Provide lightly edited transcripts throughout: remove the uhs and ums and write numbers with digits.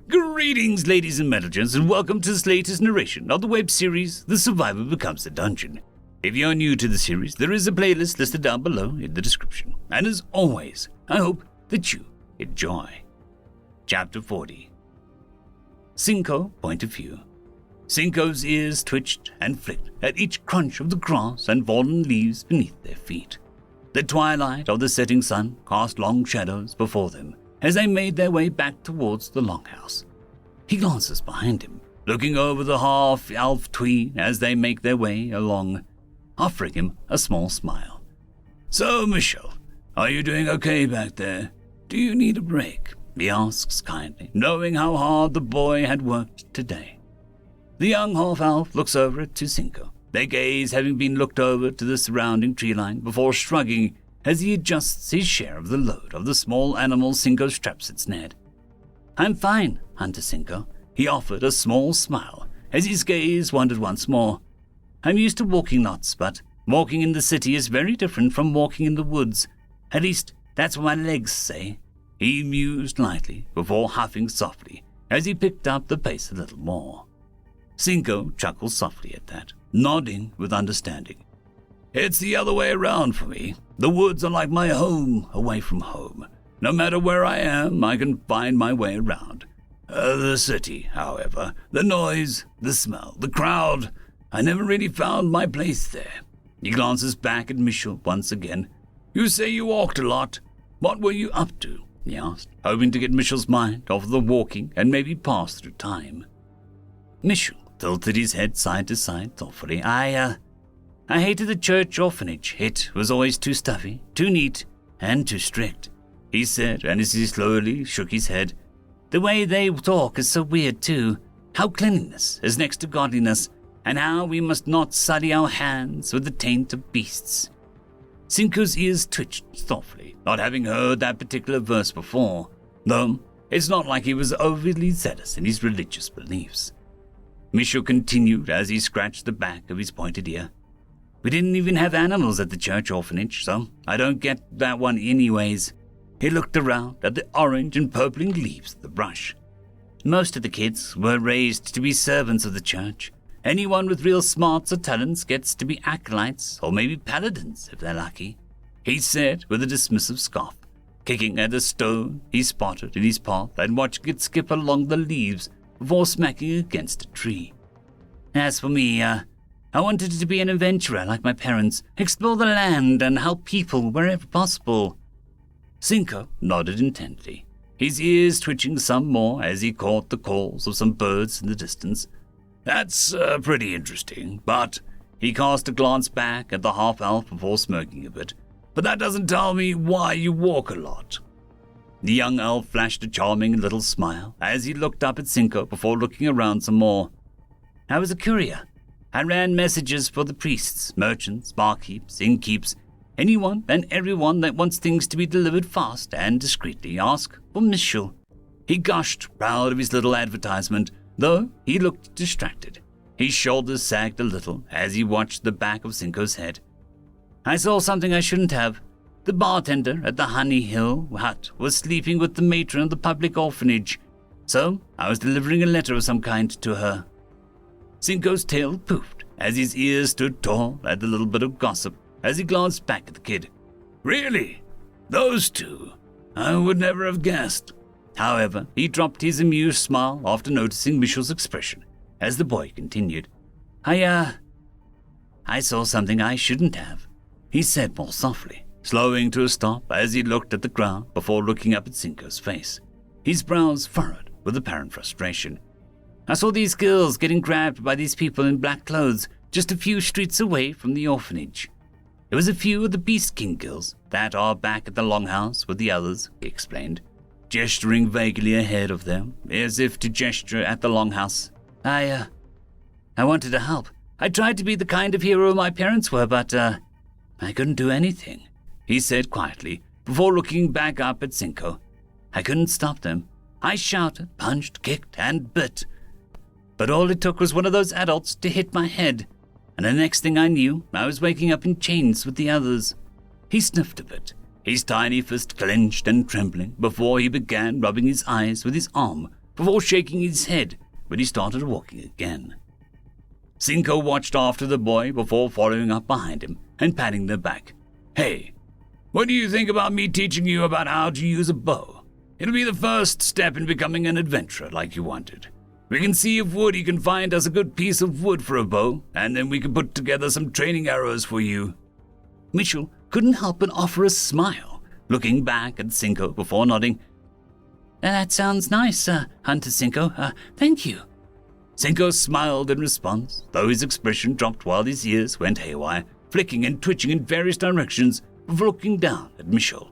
Greetings, ladies and gentlemen, and welcome to this latest narration of the web series, The Survivor Becomes a Dungeon. If you're new to the series, there is a playlist listed down below in the description. And as always, I hope that you enjoy. Chapter 40. Cinco Point of View. Cinco's ears twitched and flicked at each crunch of the grass and fallen leaves beneath their feet. The twilight of the setting sun cast long shadows before them as they made their way back towards the longhouse. He glances behind him, looking over the half-elf tween as they make their way along, offering him a small smile. "So, Michelle, are you doing okay back there? Do you need a break?" he asks kindly, knowing how hard the boy had worked today. The young half-elf looks over to Cinco, their gaze having been looked over to the surrounding tree line before shrugging as he adjusts his share of the load of the small animal Cinco straps its neck. "I'm fine, Hunter Cinco," he offered a small smile as his gaze wandered once more. "I'm used to walking lots, but walking in the city is very different from walking in the woods. At least, that's what my legs say." He mused lightly before huffing softly as he picked up the pace a little more. Cinco chuckled softly at that, nodding with understanding. "It's the other way around for me. The woods are like my home away from home. No matter where I am, I can find my way around. The city, however, the noise, the smell, the crowd, I never really found my place there." He glances back at Michelle once again. "You say you walked a lot. What were you up to?" he asked, hoping to get Michelle's mind off the walking and maybe pass through time. Michelle tilted his head side to side thoughtfully. I hated the church orphanage. It was always too stuffy, too neat, and too strict," he said, and as he slowly shook his head. "The way they talk is so weird, too. How cleanliness is next to godliness, and how we must not sully our hands with the taint of beasts." Cinco's ears twitched thoughtfully, not having heard that particular verse before, though it's not like he was overly zealous in his religious beliefs. Michelle continued as he scratched the back of his pointed ear. "We didn't even have animals at the church orphanage, so I don't get that one anyways." He looked around at the orange and purpling leaves of the brush. "Most of the kids were raised to be servants of the church. Anyone with real smarts or talents gets to be acolytes or maybe paladins if they're lucky," he said with a dismissive scoff, kicking at a stone he spotted in his path and watching it skip along the leaves before smacking against a tree. "As for me, I wanted to be an adventurer like my parents, explore the land and help people wherever possible." Cinco nodded intently, his ears twitching some more as he caught the calls of some birds in the distance. "That's pretty interesting, but," he cast a glance back at the half-elf before smirking a bit, "but that doesn't tell me why you walk a lot." The young elf flashed a charming little smile as he looked up at Cinco before looking around some more. "I was a courier. I ran messages for the priests, merchants, barkeeps, innkeeps, anyone and everyone that wants things to be delivered fast and discreetly. Ask for Michelle." He gushed, proud of his little advertisement, though he looked distracted. His shoulders sagged a little as he watched the back of Cinco's head. "I saw something I shouldn't have. The bartender at the Lynae Hill hut was sleeping with the matron of the public orphanage, so I was delivering a letter of some kind to her." Cinco's tail poofed as his ears stood tall at the little bit of gossip as he glanced back at the kid. "Really? Those two? I would never have guessed." However, he dropped his amused smile after noticing Michelle's expression as the boy continued. I saw something I shouldn't have," he said more softly, slowing to a stop as he looked at the ground before looking up at Cinco's face, his brows furrowed with apparent frustration. "I saw these girls getting grabbed by these people in black clothes just a few streets away from the orphanage. It was a few of the Beast King girls that are back at the longhouse with the others," he explained, gesturing vaguely ahead of them, as if to gesture at the longhouse. I wanted to help. I tried to be the kind of hero my parents were, but, I couldn't do anything," he said quietly, before looking back up at Cinco. "I couldn't stop them. I shouted, punched, kicked, and bit. But all it took was one of those adults to hit my head, and the next thing I knew, I was waking up in chains with the others." He sniffed a bit, his tiny fist clenched and trembling before he began rubbing his eyes with his arm before shaking his head when he started walking again. Cinco watched after the boy before following up behind him and patting their back. "Hey, what do you think about me teaching you about how to use a bow? It'll be the first step in becoming an adventurer like you wanted. We can see if Woody can find us a good piece of wood for a bow, and then we can put together some training arrows for you." Mitchell couldn't help but offer a smile, looking back at Cinco before nodding. "That sounds nice, Hunter Cinco. Thank you." Cinco smiled in response, though his expression dropped while his ears went haywire, flicking and twitching in various directions before looking down at Mitchell.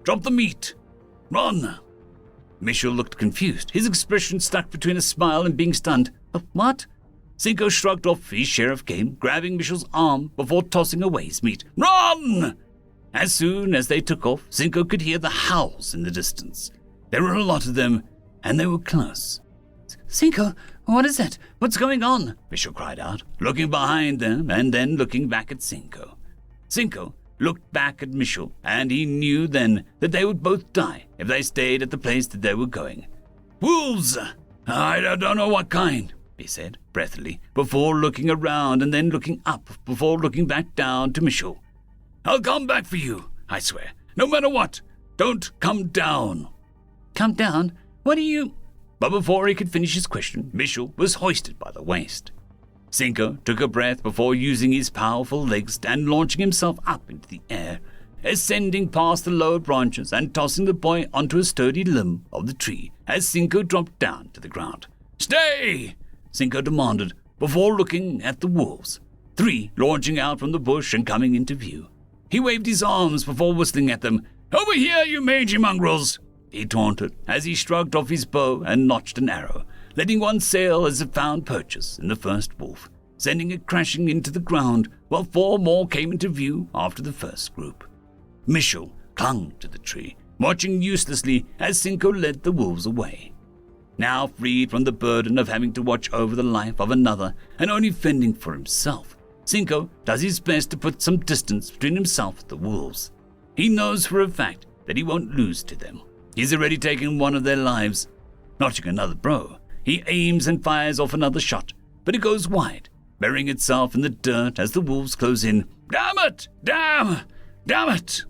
"Drop the meat! Run!" Mitchell looked confused, his expression stuck between a smile and being stunned. "What?" Cinco shrugged off his share of game, grabbing Mitchell's arm before tossing away his meat. "Run!" As soon as they took off, Cinco could hear the howls in the distance. There were a lot of them, and they were close. "Cinco, what is it? What's going on?" Mitchell cried out, looking behind them and then looking back at Cinco. Cinco looked back at Mitchell, and he knew then that they would both die if they stayed at the place that they were going. "Wolves! I don't know what kind," he said, breathily, before looking around and then looking up before looking back down to Mitchell. "I'll come back for you, I swear, no matter what. Don't come down." "Come down? What are you—" But before he could finish his question, Mitchell was hoisted by the waist. Cinco took a breath before using his powerful legs and launching himself up into the air, ascending past the lower branches and tossing the boy onto a sturdy limb of the tree as Cinco dropped down to the ground. "Stay!" Cinco demanded, before looking at the wolves, 3 launching out from the bush and coming into view. He waved his arms before whistling at them. "Over here, you mangy mongrels!" he taunted as he shrugged off his bow and notched an arrow, letting one sail as it found purchase in the first wolf, sending it crashing into the ground while 4 more came into view after the first group. Mitchell clung to the tree, watching uselessly as Cinco led the wolves away. Now freed from the burden of having to watch over the life of another and only fending for himself, Cinco does his best to put some distance between himself and the wolves. He knows for a fact that he won't lose to them. He's already taken one of their lives. Notching another bow, he aims and fires off another shot, but it goes wide, burying itself in the dirt as the wolves close in. "Damn it! Damn it!"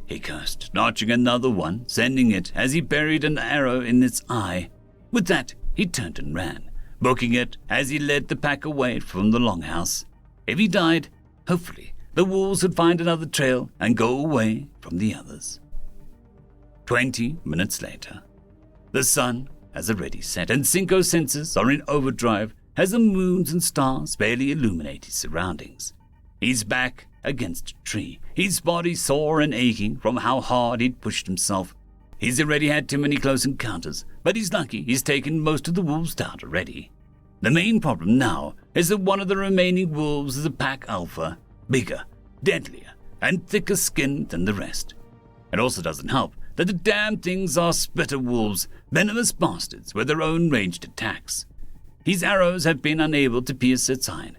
he cursed, notching another one, sending it as he buried an arrow in its eye. With that, he turned and ran, booking it as he led the pack away from the longhouse. If he died, hopefully the wolves would find another trail and go away from the others. 20 minutes later. The sun has already set, and Cinco's senses are in overdrive as the moons and stars barely illuminate his surroundings. He's back against a tree, his body sore and aching from how hard he'd pushed himself. He's already had too many close encounters, but he's lucky he's taken most of the wolves down already. The main problem now is that one of the remaining wolves is a pack alpha, bigger, deadlier, and thicker skinned than the rest. It also doesn't help that the damn things are splitter wolves, venomous bastards with their own ranged attacks. His arrows have been unable to pierce its hide,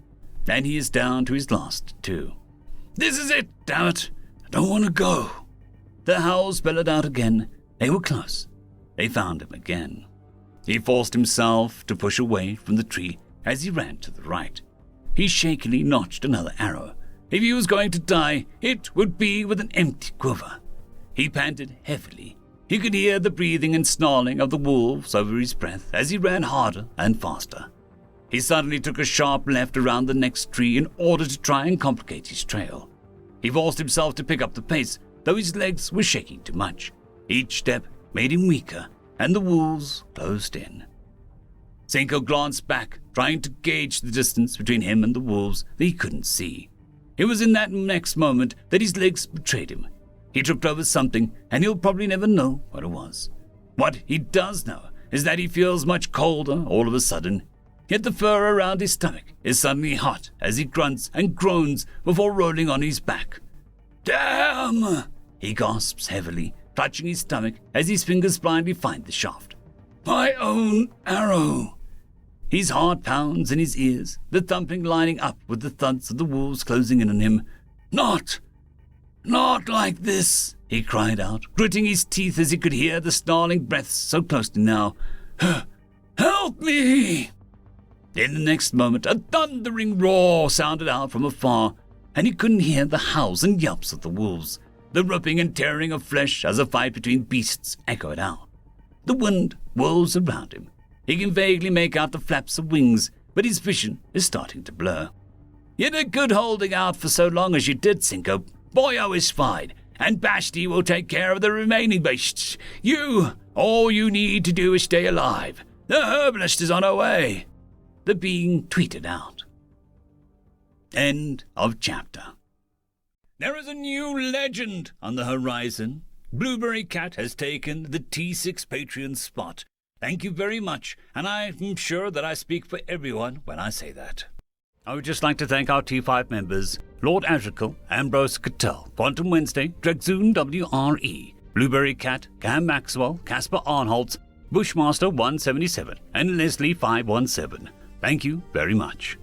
and he is down to his last 2. "This is it, damn it! I don't want to go." The howls bellowed out again. They were close. They found him again. He forced himself to push away from the tree as he ran to the right. He shakily notched another arrow. If he was going to die, it would be with an empty quiver. He panted heavily. He could hear the breathing and snarling of the wolves over his breath as he ran harder and faster. He suddenly took a sharp left around the next tree in order to try and complicate his trail. He forced himself to pick up the pace, though his legs were shaking too much. Each step made him weaker, and the wolves closed in. Cinco glanced back, trying to gauge the distance between him and the wolves that he couldn't see. It was in that next moment that his legs betrayed him. He tripped over something, and he'll probably never know what it was. What he does know is that he feels much colder all of a sudden. Yet the fur around his stomach is suddenly hot as he grunts and groans before rolling on his back. "Damn!" he gasps heavily, clutching his stomach as his fingers blindly find the shaft. "My own arrow!" His heart pounds in his ears, the thumping lining up with the thuds of the wolves closing in on him. Not like this," he cried out, gritting his teeth as he could hear the snarling breaths so closely now. me! In the next moment, a thundering roar sounded out from afar, and he couldn't hear the howls and yelps of the wolves, the ripping and tearing of flesh as a fight between beasts echoed out. The wind whirls around him. He can vaguely make out the flaps of wings, but his vision is starting to blur. You did good holding out for so long as you did, Cinco. Boyo is fine, and Basti will take care of the remaining beasts. All you need to do is stay alive. The herbalist is on her way. The being tweeted out. End of chapter. There is a new legend on the horizon. Blueberry Cat has taken the T6 Patreon spot. Thank you very much, and I'm sure that I speak for everyone when I say that. I would just like to thank our T5 members, Lord Azrekahl, AmbroseKTal, Quantum Wednesday, Dragzoon W.R.E, Blueberry Cat, Cam Maxwell, Casper Arnholtz, Bushmaster 177, and Leslie 517. Thank you very much.